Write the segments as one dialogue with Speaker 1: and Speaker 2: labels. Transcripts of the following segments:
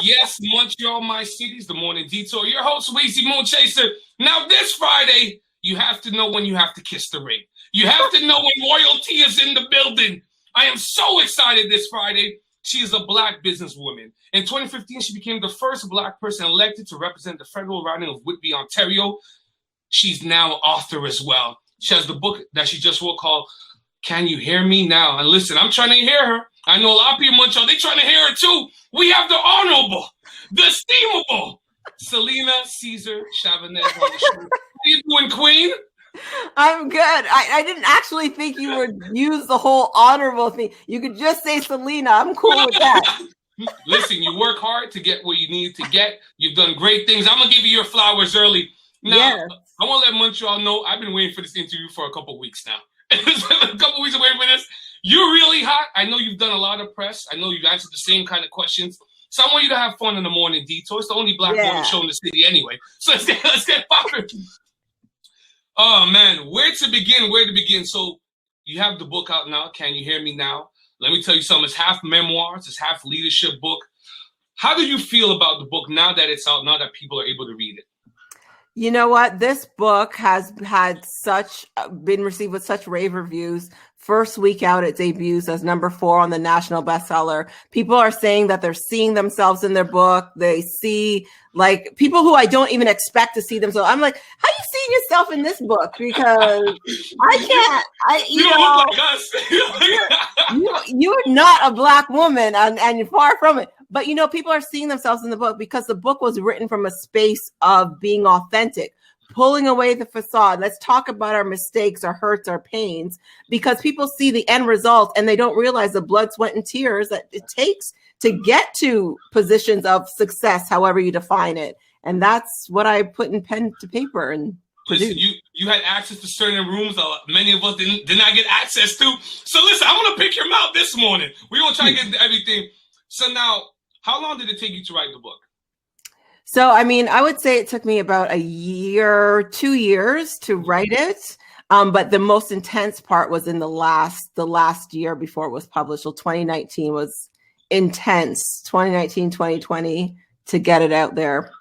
Speaker 1: Yes, Montreal, my cities, the morning detour. Your host, Weezy Moon Chaser. Now, this Friday, you have to know when you have to kiss the ring. You have to know when royalty is in the building. I am so excited this Friday. She is a Black businesswoman. In 2015, she became the first Black person elected to represent the federal riding of Whitby, Ontario. She's now an author as well. She has the book that she just wrote called Can You Hear Me Now? And listen, I'm trying to hear her. I know a lot of people in Montreal, they're trying to hear her too. We have the honorable, the esteemable Celina Caesar-Chavannes on the show. How you doing, Queen?
Speaker 2: I'm good. I didn't actually think you would use the whole honorable thing. You could just say Celina. I'm cool with that.
Speaker 1: Listen, you work hard to get where you need to get. You've done great things. I'm going to give you your flowers early. Now, yes. I want to let Montreal know I've been waiting for this interview for a couple of weeks now. A couple of weeks waiting for this. You're really hot. I know you've done a lot of press. I know you've answered the same kind of questions. So I want you to have fun in the morning detour. It's the only Black woman show in the city anyway. So let's get popping. Oh, man. Where to begin? So you have the book out now. Can You Hear Me Now? Let me tell you something. It's half memoirs. It's half leadership book. How do you feel about the book now that it's out, now that people are able to read it?
Speaker 2: You know what? This book has been received with such rave reviews. First week out, it debuts as number 4 on the national bestseller. People are saying that they're seeing themselves in their book. They see like people who I don't even expect to see themselves. I'm like, how are you seeing yourself in this book? Because I can't. You don't look like us. You're not a Black woman, and you're far from it. But, you know, people are seeing themselves in the book because the book was written from a space of being authentic, pulling away the facade. Let's talk about our mistakes, our hurts, our pains, because people see the end result and they don't realize the blood, sweat, and tears that it takes to get to positions of success, however you define it. And that's what I put in pen to paper and
Speaker 1: listen, you had access to certain rooms many of us did not get access to. So listen, I want to pick your mouth this morning. We're going to try to get into everything. So now, how long did it take you to write the book?
Speaker 2: So, I mean, I would say it took me about a year, 2 years to write it. But the most intense part was in the last year before it was published. So 2019 was intense, 2019, 2020 to get it out there.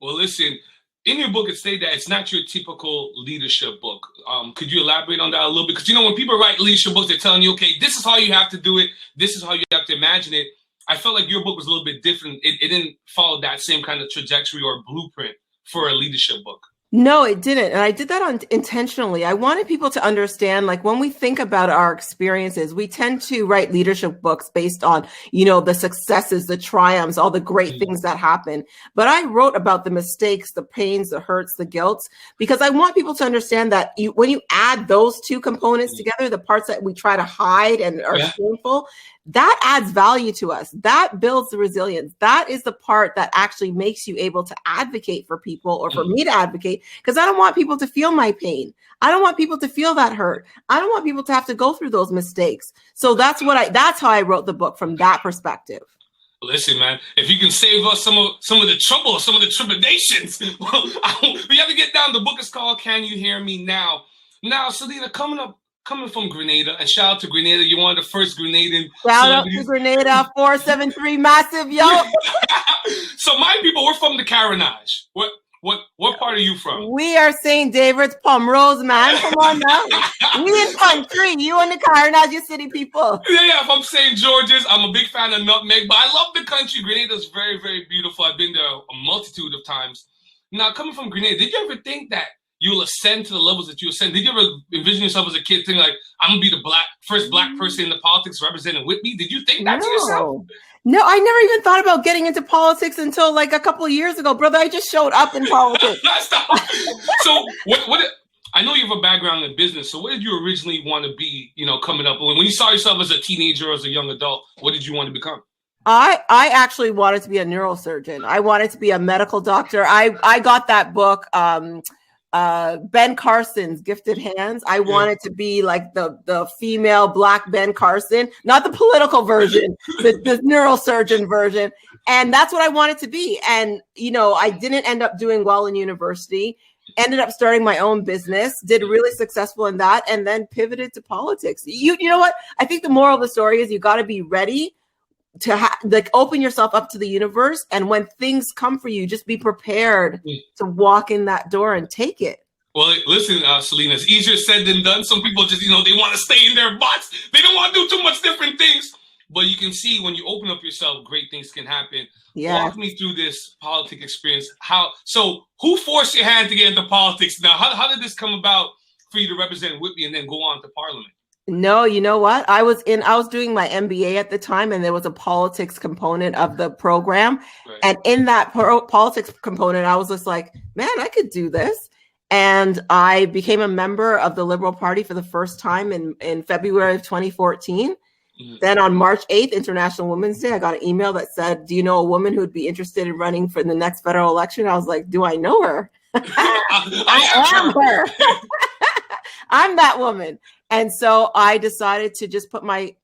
Speaker 1: Well, listen, in your book, it stated that it's not your typical leadership book. Could you elaborate on that a little bit? Because, you know, when people write leadership books, they're telling you, okay, this is how you have to do it. This is how you have to imagine it. I felt like your book was a little bit different. It didn't follow that same kind of trajectory or blueprint for a leadership book.
Speaker 2: No, it didn't. And I did that intentionally. I wanted people to understand, like, when we think about our experiences, we tend to write leadership books based on, you know, the successes, the triumphs, all the great things that happen. But I wrote about the mistakes, the pains, the hurts, the guilt, because I want people to understand that when you add those two components together, the parts that we try to hide and are shameful, that adds value to us. That builds the resilience. That is the part that actually makes you able to advocate for people, or for me to advocate, because I don't want people to feel my pain. I don't want people to feel that hurt. I don't want people to have to go through those mistakes. So that's how I wrote the book, from that perspective.
Speaker 1: Listen, man, if you can save us some of the trouble, some of the trepidations, well, we have to get down. The book is called Can You Hear Me Now? Now, Celina, coming from Grenada, and shout out to Grenada. You're one of the first Grenadian
Speaker 2: Shout out to Grenada, 473 massive, yo.
Speaker 1: So my people, we're from the Carenage. What part are you from?
Speaker 2: We are St. David's, Pomrose, man. Come on now. We in country. You in the Carenage City people.
Speaker 1: Yeah, from St. George's. I'm a big fan of nutmeg, but I love the country. Grenada's very, very beautiful. I've been there a multitude of times. Now, coming from Grenada, did you ever think that you'll ascend to the levels that you ascend? Did you ever envision yourself as a kid thinking like, I'm going to be the first black person in the politics representing Whitby? Did you think that to yourself?
Speaker 2: No, I never even thought about getting into politics until like a couple of years ago, brother. I just showed up in politics.
Speaker 1: So what I know you have a background in business. So what did you originally want to be, coming up? When you saw yourself as a teenager or as a young adult, what did you want to become?
Speaker 2: I actually wanted to be a neurosurgeon. I wanted to be a medical doctor. I got that book, Ben Carson's Gifted Hands. I wanted to be like the female Black Ben Carson, not the political version, the neurosurgeon version. And that's what I wanted to be. And, I didn't end up doing well in university, ended up starting my own business, did really successful in that, and then pivoted to politics. You know what? I think the moral of the story is you got to be ready like open yourself up to the universe, and when things come for you, just be prepared to walk in that door and take it.
Speaker 1: Well, listen, Celina, it's easier said than done. Some people just, they want to stay in their box. They don't want to do too much different things. But you can see when you open up yourself, great things can happen. Yeah. Walk me through this politic experience. So who forced your hand to get into politics now? How did this come about for you to represent Whitby and then go on to Parliament?
Speaker 2: No, you know what? I was doing my MBA at the time, and there was a politics component of the program. Right. And in that politics component, I was just like, man, I could do this. And I became a member of the Liberal Party for the first time in February of 2014. Mm-hmm. Then on March 8th, International Women's Day, I got an email that said, do you know a woman who would be interested in running for the next federal election? I was like, do I know her? I am her. I'm that woman. And so I decided to just put my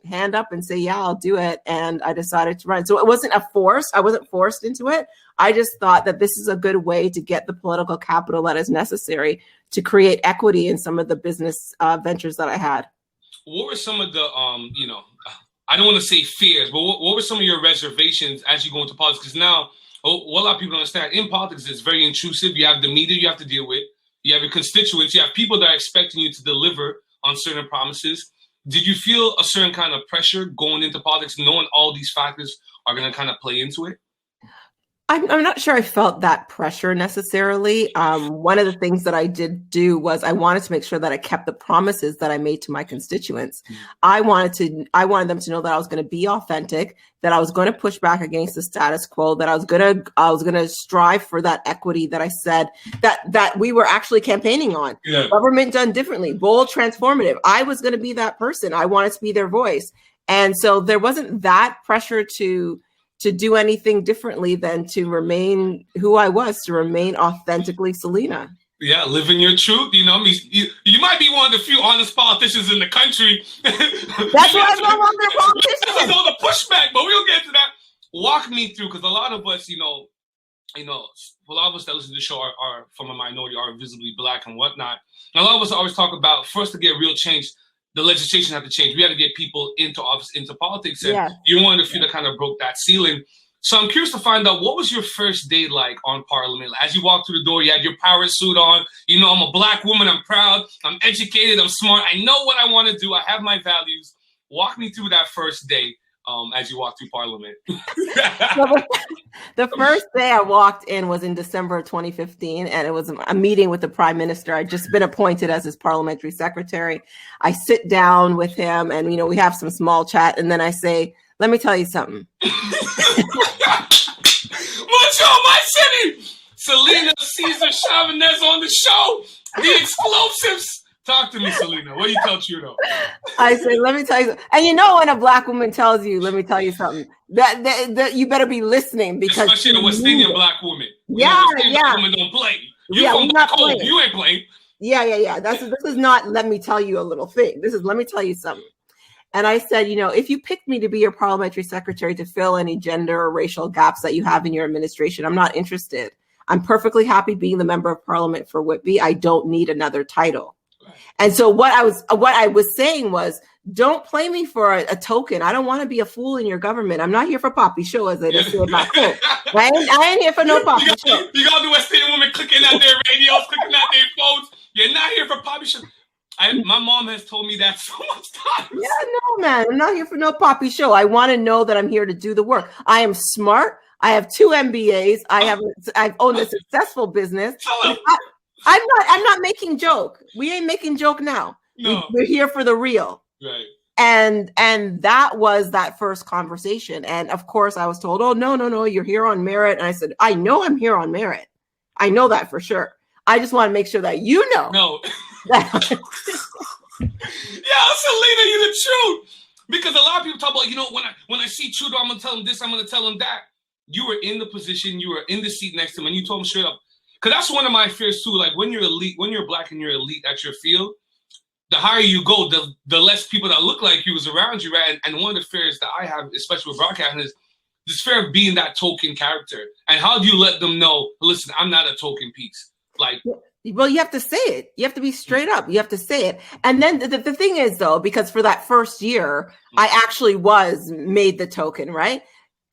Speaker 2: hand up and say, yeah, I'll do it. And I decided to run. So it wasn't a force. I wasn't forced into it. I just thought that this is a good way to get the political capital that is necessary to create equity in some of the business ventures that I had.
Speaker 1: What were some of the, I don't want to say fears, but what were some of your reservations as you go into politics? Because now, what a lot of people don't understand, in politics, it's very intrusive. You have the media you have to deal with. You have your constituents. You have people that are expecting you to deliver on certain promises. Did you feel a certain kind of pressure going into politics, knowing all these factors are going to kind of play into it?
Speaker 2: I'm not sure I felt that pressure necessarily. One of the things that I did do was I wanted to make sure that I kept the promises that I made to my constituents. Mm-hmm. I wanted them to know that I was going to be authentic, that I was going to push back against the status quo, that I was going to strive for that equity that I said that we were actually campaigning on. Yeah. Government done differently, bold, transformative. I was going to be that person. I wanted to be their voice. And so there wasn't that pressure to do anything differently than to remain who I was, to remain authentically Celina.
Speaker 1: Yeah, living your truth. You might be one of the few honest politicians in the country.
Speaker 2: That's why I'm no longer a politician.
Speaker 1: This is all the pushback, but we'll get to that. Walk me through, because a lot of us, a lot of us that listen to the show are from a minority, are visibly Black and whatnot. And a lot of us always talk about, for us to get real change, the legislation had to change. We had to get people into office, into politics. And you're one of the few that kind of broke that ceiling. So I'm curious to find out, what was your first day like on Parliament? As you walked through the door, you had your power suit on. I'm a Black woman. I'm proud. I'm educated. I'm smart. I know what I want to do. I have my values. Walk me through that first day as you walked through Parliament.
Speaker 2: The first day I walked in was in December of 2015, and it was a meeting with the Prime Minister. I'd just been appointed as his parliamentary secretary. I sit down with him, and we have some small chat, and then I say, let me tell you something.
Speaker 1: Mucho, my city! Celina Caesar-Chavannes on the show. The explosives. Talk to me, Celina. What do you tell Trudeau?
Speaker 2: I say, let me tell you. And when a Black woman tells you, let me tell you something, that you better be listening, because
Speaker 1: especially a West Indian Black woman.
Speaker 2: Yeah.
Speaker 1: Black woman don't play. We're not playing. You ain't playing.
Speaker 2: Yeah. This is not let me tell you a little thing. This is let me tell you something. And I said, if you picked me to be your parliamentary secretary to fill any gender or racial gaps that you have in your administration, I'm not interested. I'm perfectly happy being the member of Parliament for Whitby. I don't need another title. And so what I was saying was, don't play me for a token. I don't want to be a fool in your government. I'm not here for poppy show, as I just said my quote. I ain't here for no poppy show.
Speaker 1: You got the West Indian women clicking at their radios, clicking at their phones. You're not here for poppy show. My mom has told me that so much times.
Speaker 2: Yeah, no, man. I'm not here for no poppy show. I want to know that I'm here to do the work. I am smart. I have 2 MBAs. I've owned a successful business. I'm not making joke. We ain't making joke now. No. We're here for the real.
Speaker 1: Right.
Speaker 2: And that was that first conversation. And of course I was told, oh, no, you're here on merit. And I said, I know I'm here on merit. I know that for sure. I just want to make sure that you know.
Speaker 1: No. Yeah, Celina, you're the truth. Because a lot of people talk about, when I see Trudeau, I'm going to tell him this, I'm going to tell him that. You were in the position, you were in the seat next to him, and you told him straight up. Because that's one of my fears too. Like when you're elite, when you're Black and you're elite at your field, the higher you go, the less people that look like you is around you, right? And one of the fears that I have, especially with broadcasting, is this fear of being that token character. And how do you let them know, listen, I'm not a token piece? Like,
Speaker 2: Well, you have to say it. You have to be straight up. You have to say it. And then the thing is, though, because for that first year, I actually was made the token, right?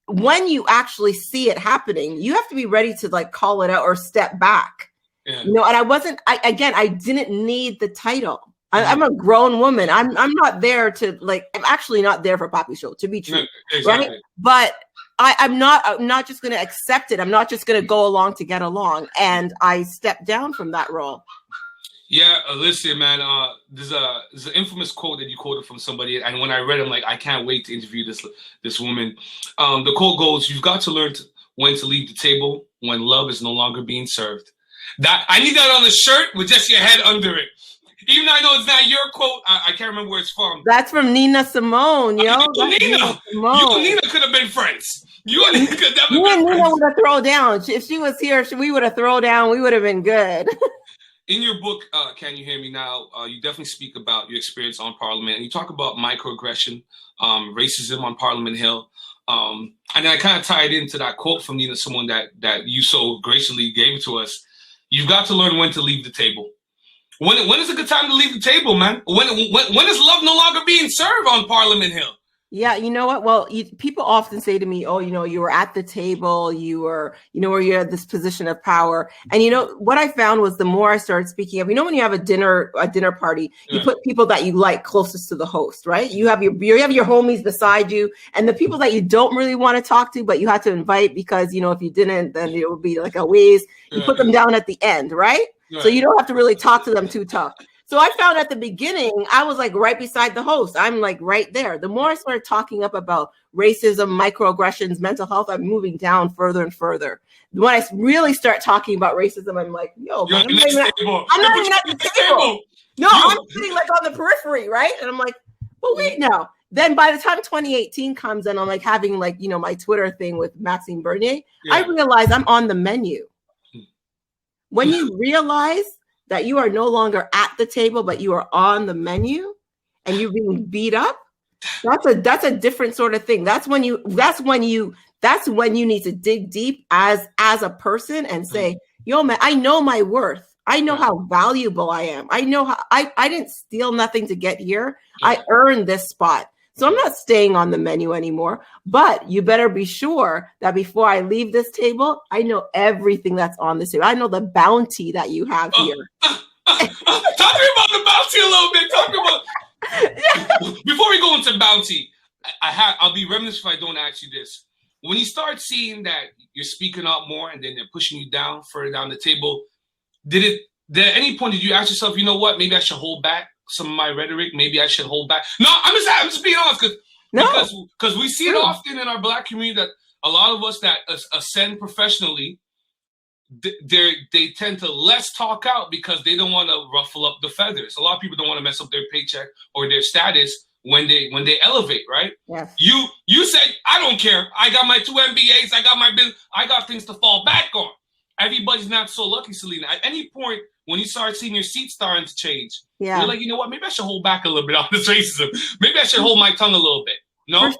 Speaker 2: When you actually see it happening, you have to be ready to like call it out or step back. Yeah. You know, and I didn't need the title. I'm a grown woman. I'm not there to I'm actually not there for Poppy Show, to be true. Exactly. Right? But I'm not just going to accept it. I'm not just going to go along to get along. And I stepped down from that role.
Speaker 1: Yeah, listen, man. There's an infamous quote that you quoted from somebody, and when I read it, I'm like, I can't wait to interview this woman. The quote goes, "You've got to learn when to leave the table when love is no longer being served." That I need that on a shirt with just your head under it. Even though I know it's not your quote, I can't remember where it's from.
Speaker 2: That's from Nina Simone, yo.
Speaker 1: Nina. You and Nina could have been friends. You and Nina could have been friends.
Speaker 2: Nina would have thrown down. If she was here, we would have thrown down. We would have been good.
Speaker 1: In your book, Can You Hear Me Now, you definitely speak about your experience on Parliament. And you talk about microaggression, racism on Parliament Hill. And then I kind of tied into that quote from Nina Simone that you so graciously gave to us. You've got to learn when to leave the table. When is a good time to leave the table, man? When is love no longer being served on Parliament Hill?
Speaker 2: Yeah, you know what? Well, people often say to me, "Oh, you were at the table, you were, where you're at this position of power." And what I found was the more I started speaking of, when you have a dinner party, you put people that you like closest to the host, right? You have your homies beside you, and the people that you don't really want to talk to, but you have to invite because if you didn't, then it would be like a waste. You put them down at the end, right? So you don't have to really talk to them too tough. So I found at the beginning, I was like right beside the host. I'm like right there. The more I started talking up about racism, microaggressions, mental health, I'm moving down further and further. When I really start talking about racism, I'm like, I'm not even at the table. No, I'm sitting like on the periphery, right? And I'm like, well, wait now. Then by the time 2018 comes and I'm like having my Twitter thing with Maxime Bernier, I realize I'm on the menu. When you realize that you are no longer at the table, but you are on the menu and you're being beat up, that's a different sort of thing. That's when you need to dig deep as a person and say, yo, man, I know my worth. I know how valuable I am. I know how I didn't steal nothing to get here. I earned this spot. So I'm not staying on the menu anymore, but you better be sure that before I leave this table, I know everything that's on this table. I know the bounty that you have here.
Speaker 1: Talk to me about the bounty a little bit. Before we go into bounty, I'll be remiss if I don't ask you this. When you start seeing that you're speaking up more and then they're pushing you down further down the table, at any point did you ask yourself, maybe I should hold back some of my rhetoric? Maybe I should hold back. No, I'm just being honest because we see it often in our Black community that a lot of us that ascend professionally, they tend to less talk out because they don't want to ruffle up the feathers. A lot of people don't want to mess up their paycheck or their status when they elevate, right?
Speaker 2: Yes.
Speaker 1: You said, I don't care. I got my 2 MBAs. I got my business. I got things to fall back on. Everybody's not so lucky, Celina. At any point, when you start seeing your seat starting to change, you're like, you know what? Maybe I should hold back a little bit on this racism. Maybe I should hold my tongue a little bit. No,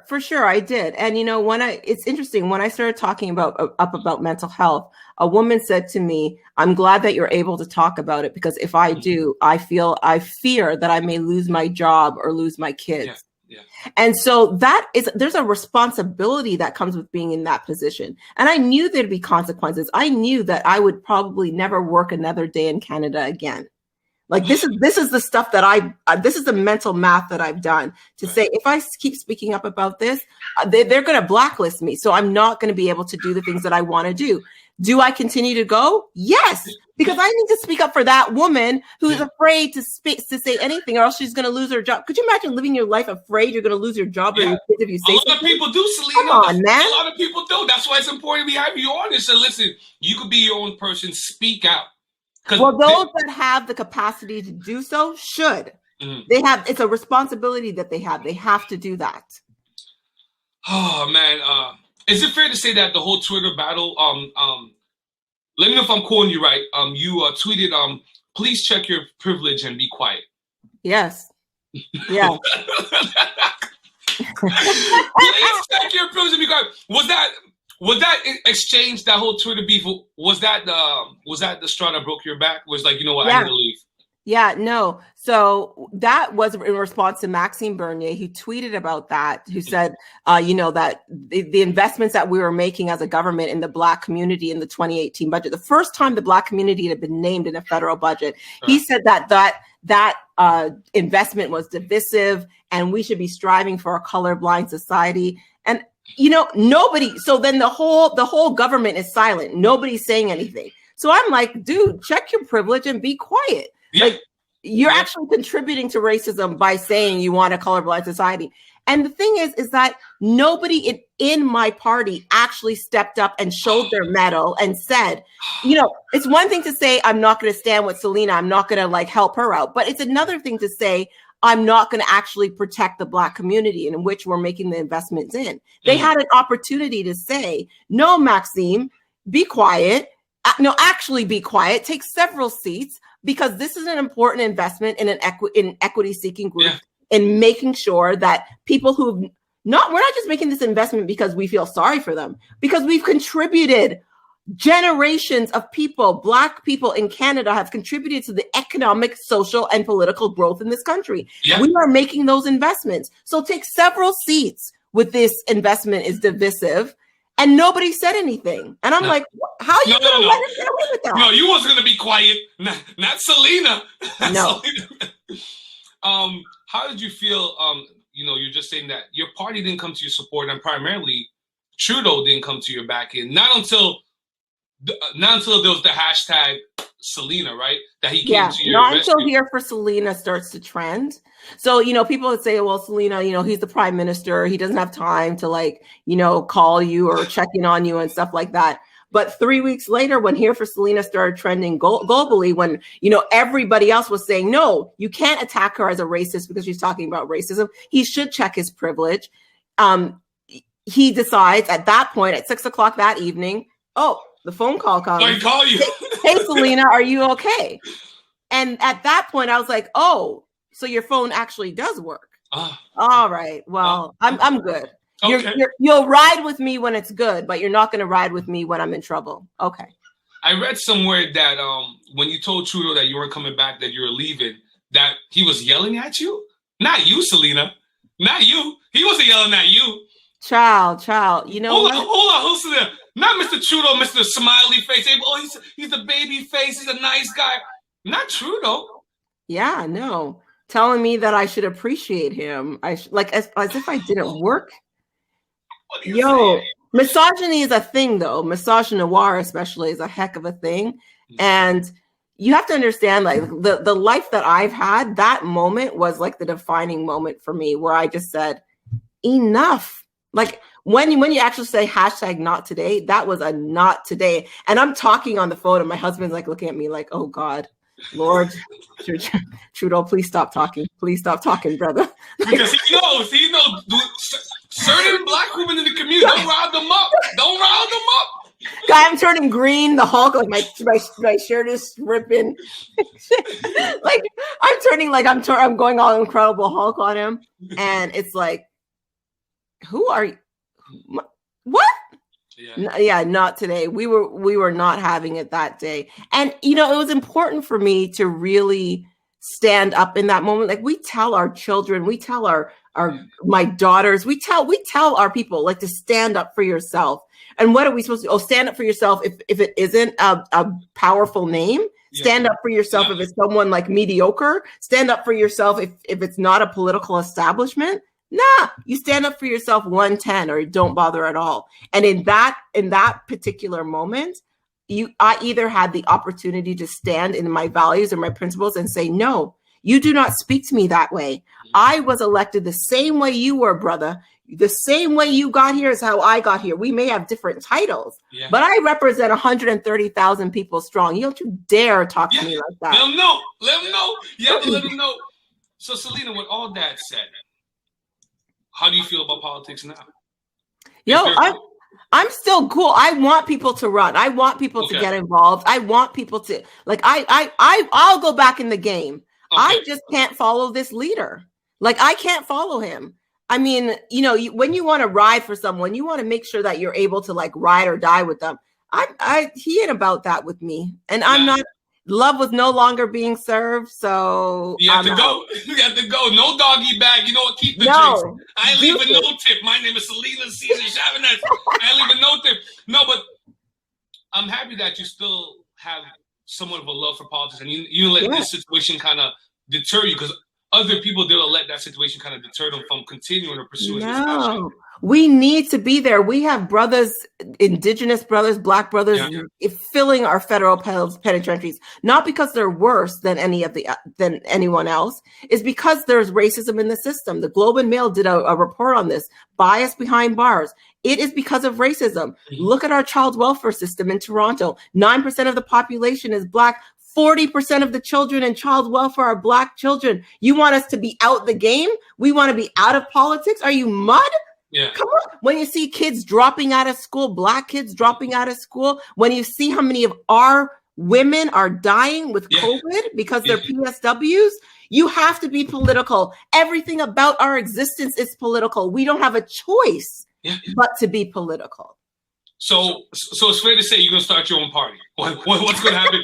Speaker 2: for sure, I did. And it's interesting when I started talking about mental health. A woman said to me, "I'm glad that you're able to talk about it because if I do, I fear that I may lose my job or lose my kids." Yeah. And so there's a responsibility that comes with being in that position. And I knew there'd be consequences. I knew that I would probably never work another day in Canada again. Like this is the stuff that this is the mental math that I've done to say, if I keep speaking up about this, they're going to blacklist me. So I'm not going to be able to do the things that I want to do. Do I continue to go? Yes, because I need to speak up for that woman who's afraid to say anything, or else she's going to lose her job. Could you imagine living your life afraid you're going to lose your job or your kids if you say something?
Speaker 1: A lot of people do, Celina.
Speaker 2: Come on, man.
Speaker 1: A lot of people do. That's why it's important we have you on this. So listen, you could be your own person. Speak out.
Speaker 2: Well, those that have the capacity to do so should. They have. It's a responsibility that they have. They have to do that.
Speaker 1: Oh man, is it fair to say that the whole Twitter battle? Let me know if I'm quoting you right. You tweeted, "Please check your privilege and be quiet."
Speaker 2: Yes. Yeah.
Speaker 1: Please check your privilege and be quiet. Was that exchange, that whole Twitter beef, was that the straw that broke your back? Was like, you know what, I need to leave?
Speaker 2: Yeah, no. So that was in response to Maxime Bernier, who tweeted about that, who said, that the investments that we were making as a government in the Black community in the 2018 budget, the first time the Black community had been named in a federal budget, he said that investment was divisive and we should be striving for a colorblind society. And, nobody, so then the whole government is silent. Nobody's saying anything. So I'm like, dude, check your privilege and be quiet. Yeah. Like, you're actually contributing to racism by saying you want a colorblind society. And the thing is that nobody in my party actually stepped up and showed their mettle and said, it's one thing to say, I'm not going to stand with Celina. I'm not going to help her out. But it's another thing to say, I'm not going to actually protect the Black community in which we're making the investments in. They had an opportunity to say, no, Maxime, be quiet. No, actually be quiet. Take several seats. Because this is an important investment in an equity-seeking group in making sure that people we're not just making this investment because we feel sorry for them, because we've contributed generations of people, Black people in Canada have contributed to the economic, social, and political growth in this country. Yeah. We are making those investments. So take several seats with this investment is divisive. And nobody said anything. And I'm like, how are you going to let us get away with that?
Speaker 1: No, you wasn't going to be quiet. Not Celina.
Speaker 2: No.
Speaker 1: How did you feel, you're just saying that your party didn't come to your support and primarily Trudeau didn't come to your back end. Not until there was the hashtag Celina, right? That he came to your
Speaker 2: not rescue. Until Here for Celina starts to trend. So, people would say, well, Celina, he's the prime minister. He doesn't have time to call you or check in on you and stuff like that. But 3 weeks later, when Here for Celina started trending globally, when, everybody else was saying, no, you can't attack her as a racist because she's talking about racism. He should check his privilege. He decides at that point at 6:00 that evening, the phone call comes.
Speaker 1: I call you.
Speaker 2: Hey, Celina, are you okay? And at that point, I was like, oh, so your phone actually does work. All right. Well, I'm good. Okay. You'll ride with me when it's good, but you're not going to ride with me when I'm in trouble. Okay.
Speaker 1: I read somewhere that when you told Trudeau that you weren't coming back, that you were leaving, that he was yelling at you. Not you, Celina. Not you. He wasn't yelling at you.
Speaker 2: Child.
Speaker 1: Hold on. Not Mr. Trudeau, Mr. Smiley Face. Oh, he's a baby face. He's a nice guy. Not Trudeau.
Speaker 2: Yeah, no. Telling me that I should appreciate him. As if I didn't work. Misogyny is a thing, though. Misogynoir, especially, is a heck of a thing. And you have to understand, the life that I've had, that moment was the defining moment for me, where I just said, enough. When you actually say hashtag not today, that was a not today. And I'm talking on the phone and my husband's looking at me oh God, Lord, Trudeau, please stop talking. Please stop talking, brother.
Speaker 1: Because he knows certain Black women in the community, don't rile them up.
Speaker 2: Guy, I'm turning green, the Hulk, my shirt is ripping. I'm turning I'm going all Incredible Hulk on him. And it's who are you? What? Yeah, not today. We were not having it that day. And, it was important for me to really stand up in that moment. We tell our children, we tell my daughters, we tell our people, to stand up for yourself. And what are we supposed to do? Stand up for yourself if it isn't a powerful name. Stand up for yourself if it's someone mediocre. Stand up for yourself if it's not a political establishment. Nah, you stand up for yourself 110 or don't bother at all. And in that particular moment, I either had the opportunity to stand in my values and my principles and say, no, you do not speak to me that way. I was elected the same way you were, brother. The same way you got here is how I got here. We may have different titles, but I represent 130,000 people strong. You don't dare talk to me like that.
Speaker 1: Let them know. You have to let them know. So, Celina, with all that said, how do you feel about politics now?
Speaker 2: I'm still cool. I want people to run. I want people to get involved. I want people to I'll go back in the game. Okay. I just can't follow this leader. I can't follow him. I mean, when you want to ride for someone, you want to make sure that you're able to like ride or die with them. He ain't about that with me, and I'm not. Love was no longer being served, so
Speaker 1: you have to go. You have to go. No doggy bag. You know what? Keep the drinks. I leave a no tip. My name is Celina Caesar-Chavannes. I leave a no tip. No, but I'm happy that you still have somewhat of a love for politics, and you let this situation kind of deter you, because other people they'll let that situation kind of deter them from continuing or pursuing this passion.
Speaker 2: We need to be there. We have brothers, indigenous brothers, Black brothers, filling our federal penitentiaries, not because they're worse than than anyone else. It's because there's racism in the system. The Globe and Mail did a report on this, bias behind bars. It is because of racism. Look at our child welfare system in Toronto. 9% of the population is Black. 40% of the children in child welfare are Black children. You want us to be out the game? We want to be out of politics? Are you mud?
Speaker 1: Yeah.
Speaker 2: Come on. When you see kids dropping out of school, Black kids dropping out of school, when you see how many of our women are dying with COVID because they're PSWs, you have to be political. Everything about our existence is political. We don't have a choice but to be political.
Speaker 1: So it's fair to say you're going to start your own party. What's going to happen?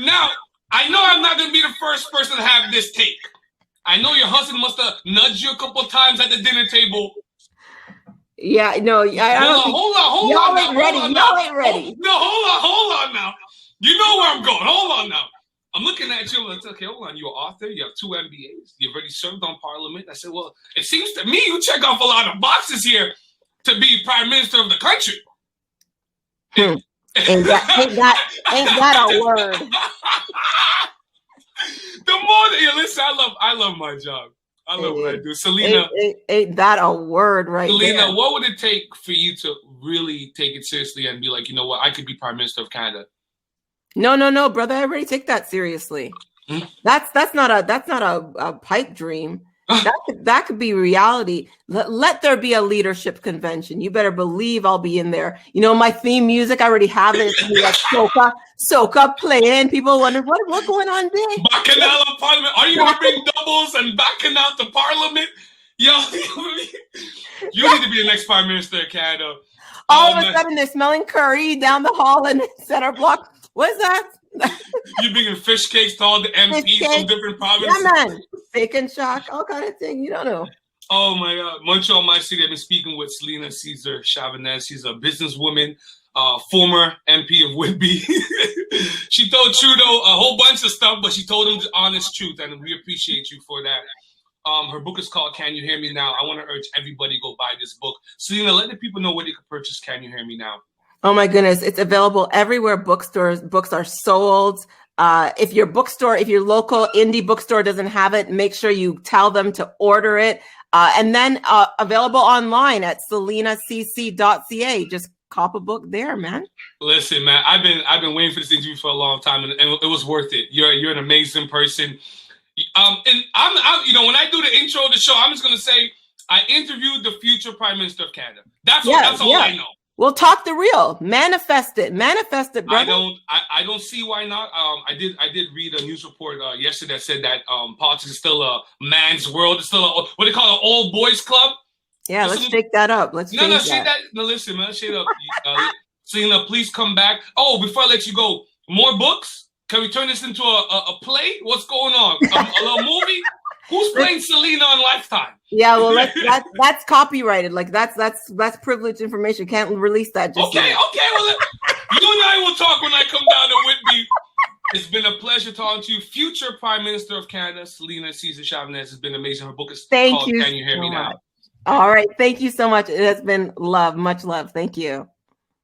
Speaker 1: Now, I know I'm not going to be the first person to have this take. I know your husband must have nudged you a couple of times at the dinner table.
Speaker 2: Yeah, no, I don't.
Speaker 1: Hold on.
Speaker 2: Y'all ain't ready.
Speaker 1: No, hold on now. You know where I'm going. Hold on now. I'm looking at you. Like, okay, hold on. You're an author. You have 2 MBAs. You've already served on Parliament. I said, well, it seems to me you check off a lot of boxes here to be Prime Minister of the country.
Speaker 2: Ain't that a word?
Speaker 1: The more that you listen, I love my job. I love what I do. Celina,
Speaker 2: ain't that a word right
Speaker 1: Celina,
Speaker 2: there?
Speaker 1: what would it take for you to really take it seriously and be like, you know what, I could be Prime Minister of Canada?
Speaker 2: No, brother, I already take that seriously. That's not a pipe dream. That could be reality. Let there be a leadership convention. You better believe I'll be in there. My theme music, I already have it. It's like soca playing. People wonder what's going on there.
Speaker 1: Bacchanal of Parliament. Are you gonna bring doubles and bacchanal to Parliament? Yo, you need to be the next Prime Minister of Canada.
Speaker 2: All of a sudden, they're smelling curry down the hall in center block. What's that?
Speaker 1: You bringing fish cakes to all the MPs from different provinces?
Speaker 2: Yeah, man. Steak and shock, all kind of thing. You don't know.
Speaker 1: Oh my God. Montreal, my city. I've been speaking with Celina Caesar-Chavannes. She's a businesswoman, former MP of Whitby. She told Trudeau a whole bunch of stuff, but she told him the honest truth, and we appreciate you for that. Her book is called Can You Hear Me Now? I want to urge everybody to go buy this book. Celina, let the people know where they can purchase Can You Hear Me Now?
Speaker 2: Oh my goodness. It's available everywhere books are sold. If your local indie bookstore doesn't have it, make sure you tell them to order it. And then available online at celinacc.ca. Just cop a book there, man.
Speaker 1: Listen, man, I've been waiting for this interview for a long time, and it was worth it. You're an amazing person. And I'm when I do the intro of the show, I'm just gonna say I interviewed the future Prime Minister of Canada. That's all I know.
Speaker 2: We'll talk the real. Manifest it, brother.
Speaker 1: I don't see why not. I did read a news report yesterday that said that politics is still a man's world. It's still what they call an old boys club.
Speaker 2: Yeah, let's shake that up. Let's
Speaker 1: No, listen, man, shake it up. Celina, please come back. Oh, before I let you go, more books? Can we turn this into a play? What's going on? A little movie? Who's playing Celina on Lifetime?
Speaker 2: Yeah, well, that's copyrighted. Like that's privileged information. Can't release that. Just
Speaker 1: okay. Well, you and I will talk when I come down to Whitby. It's been a pleasure talking to you, future Prime Minister of Canada, Celina Caesar-Chavannes. Has been amazing. Her book is called Can You Hear Me Now?
Speaker 2: All right, thank you so much. It has been much love. Thank you.